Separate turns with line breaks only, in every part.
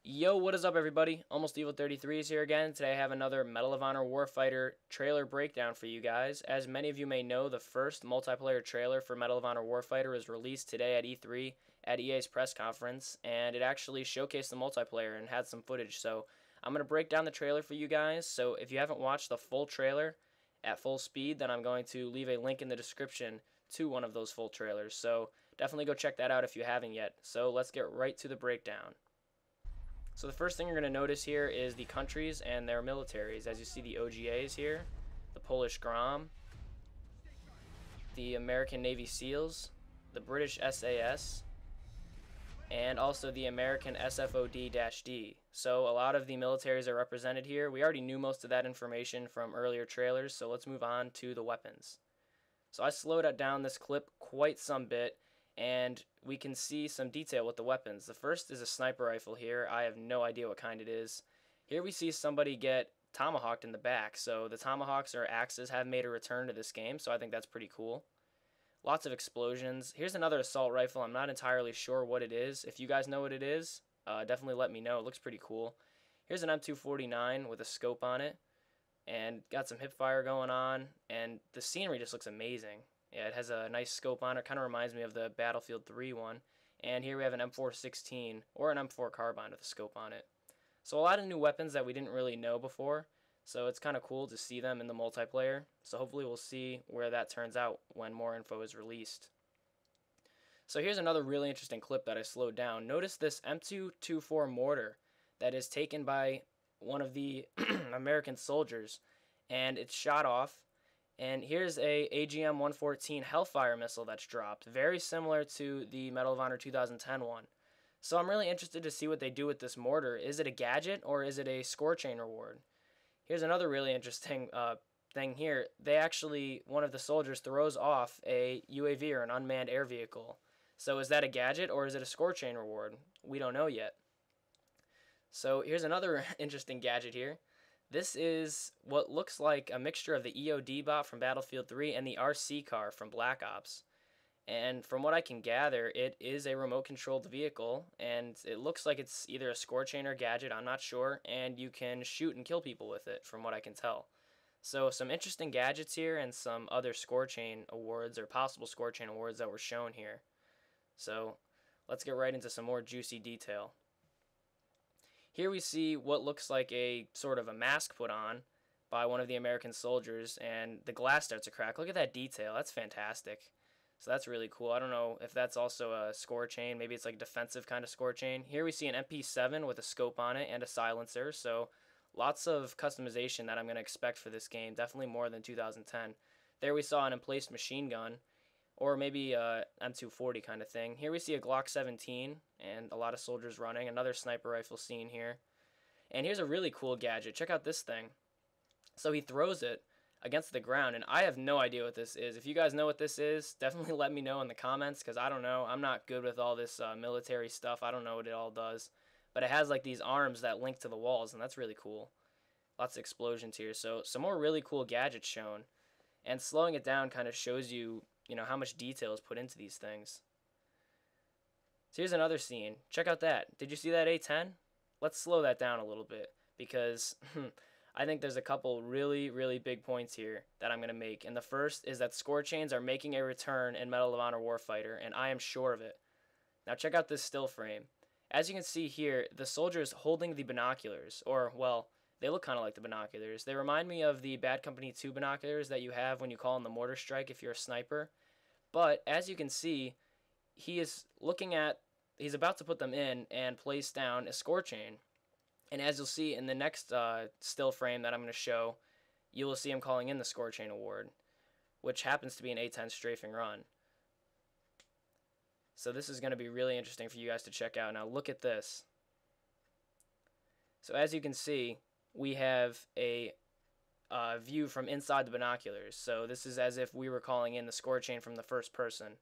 Yo, what is up, everybody? Almost Evil 33 is here again. Today I have another Medal of Honor Warfighter trailer breakdown for you guys. As many of you may know, the first multiplayer trailer for Medal of Honor Warfighter was released today at E3 at EA's press conference, and it actually showcased the multiplayer and had some footage. So I'm going to break down the trailer for you guys. So if you haven't watched the full trailer at full speed, then I'm going to leave a link in the description to one of those full trailers. So definitely go check that out if you haven't yet. So let's get right to the breakdown. So the first thing you're going to notice here is the countries and their militaries. As you see, the OGAs here, the Polish Grom, the American Navy SEALs, the British SAS, and also the American SFOD-D. So a lot of the militaries are represented here. We already knew most of that information from earlier trailers, so let's move on to the weapons. So I slowed down this clip quite some bit, and we can see some detail with the weapons. The first is a sniper rifle here. I have no idea what kind it is. Here we see somebody get tomahawked in the back. So the tomahawks or axes have made a return to this game, so I think that's pretty cool. Lots of explosions. Here's another assault rifle. I'm not entirely sure what it is. If you guys know what it is, definitely let me know. It looks pretty cool. Here's an M249 with a scope on it, and got some hip fire going on, and the scenery just looks amazing. Yeah, it has a nice scope on it. Kind of reminds me of the Battlefield 3 one. And here we have an M416 or an M4 carbine with a scope on it. So a lot of new weapons that we didn't really know before. So it's kind of cool to see them in the multiplayer. So hopefully we'll see where that turns out when more info is released. So here's another really interesting clip that I slowed down. Notice this M224 mortar that is taken by one of the American soldiers, and it's shot off. And here's a AGM-114 Hellfire missile that's dropped, very similar to the Medal of Honor 2010 one. So I'm really interested to see what they do with this mortar. Is it a gadget or is it a score chain reward? Here's another really interesting thing here. One of the soldiers throws off a UAV or an unmanned air vehicle. So is that a gadget or is it a score chain reward? We don't know yet. So here's another interesting gadget here. This is what looks like a mixture of the EOD bot from Battlefield 3 and the RC car from Black Ops. And from what I can gather, it is a remote-controlled vehicle, and it looks like it's either a score chain or gadget, I'm not sure, and you can shoot and kill people with it, from what I can tell. So some interesting gadgets here and some other score chain awards, or possible score chain awards that were shown here. So let's get right into some more juicy detail. Here we see what looks like a sort of a mask put on by one of the American soldiers, and the glass starts to crack. Look at that detail. That's fantastic. So that's really cool. I don't know if that's also a score chain. Maybe it's like a defensive kind of score chain. Here we see an MP7 with a scope on it and a silencer. So lots of customization that I'm going to expect for this game. Definitely more than 2010. There we saw an emplaced machine gun, or maybe a M240 kind of thing. Here we see a Glock 17 and a lot of soldiers running. Another sniper rifle scene here. And here's a really cool gadget. Check out this thing. So he throws it against the ground, and I have no idea what this is. If you guys know what this is, definitely let me know in the comments, because I don't know. I'm not good with all this military stuff. I don't know what it all does. But it has like these arms that link to the walls, and that's really cool. Lots of explosions here. So some more really cool gadgets shown. And slowing it down kind of shows you, how much detail is put into these things. So here's another scene. Check out that. Did you see that A10? Let's slow that down a little bit, because I think there's a couple really, really big points here that I'm going to make. And the first is that score chains are making a return in Medal of Honor Warfighter, and I am sure of it. Now check out this still frame. As you can see here, the soldier is holding the binoculars, or, well, they look kind of like the binoculars. They remind me of the Bad Company 2 binoculars that you have when you call in the mortar strike if you're a sniper. But as you can see, he's about to put them in and place down a score chain. And as you'll see in the next still frame that I'm going to show, you will see him calling in the score chain award, which happens to be an A10 strafing run. So this is going to be really interesting for you guys to check out. Now look at this. So as you can see, we have a view from inside the binoculars. So this is as if we were calling in the score chain from the first person.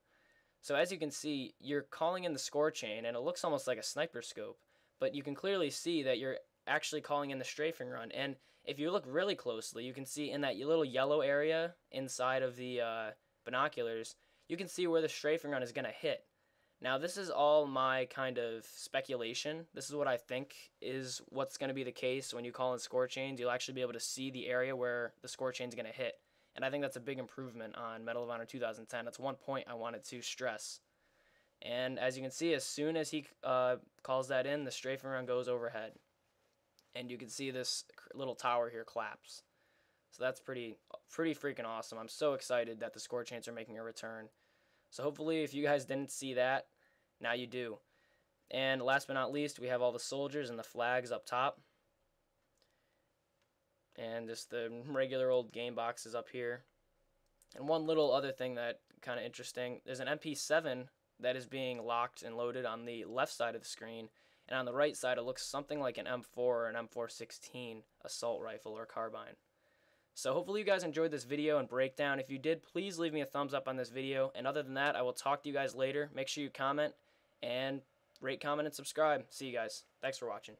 So as you can see, you're calling in the score chain, and it looks almost like a sniper scope, but you can clearly see that you're actually calling in the strafing run. And if you look really closely, you can see in that little yellow area inside of the binoculars, you can see where the strafing run is going to hit. Now, this is all my kind of speculation. This is what I think is what's going to be the case when you call in score chains. You'll actually be able to see the area where the score chain is going to hit. And I think that's a big improvement on Medal of Honor 2010. That's one point I wanted to stress. And as you can see, as soon as he calls that in, the strafing run goes overhead. And you can see this little tower here collapse. So that's pretty freaking awesome. I'm so excited that the score chains are making a return. So hopefully, if you guys didn't see that, now you do. And last but not least, we have all the soldiers and the flags up top. And just the regular old game boxes up here. And one little other thing that kind of interesting, there's an MP7 that is being locked and loaded on the left side of the screen. And on the right side, it looks something like an M4 or an M416 assault rifle or carbine. So hopefully you guys enjoyed this video and breakdown. If you did, please leave me a thumbs up on this video. And other than that, I will talk to you guys later. Make sure you comment and rate, comment, and subscribe. See you guys. Thanks for watching.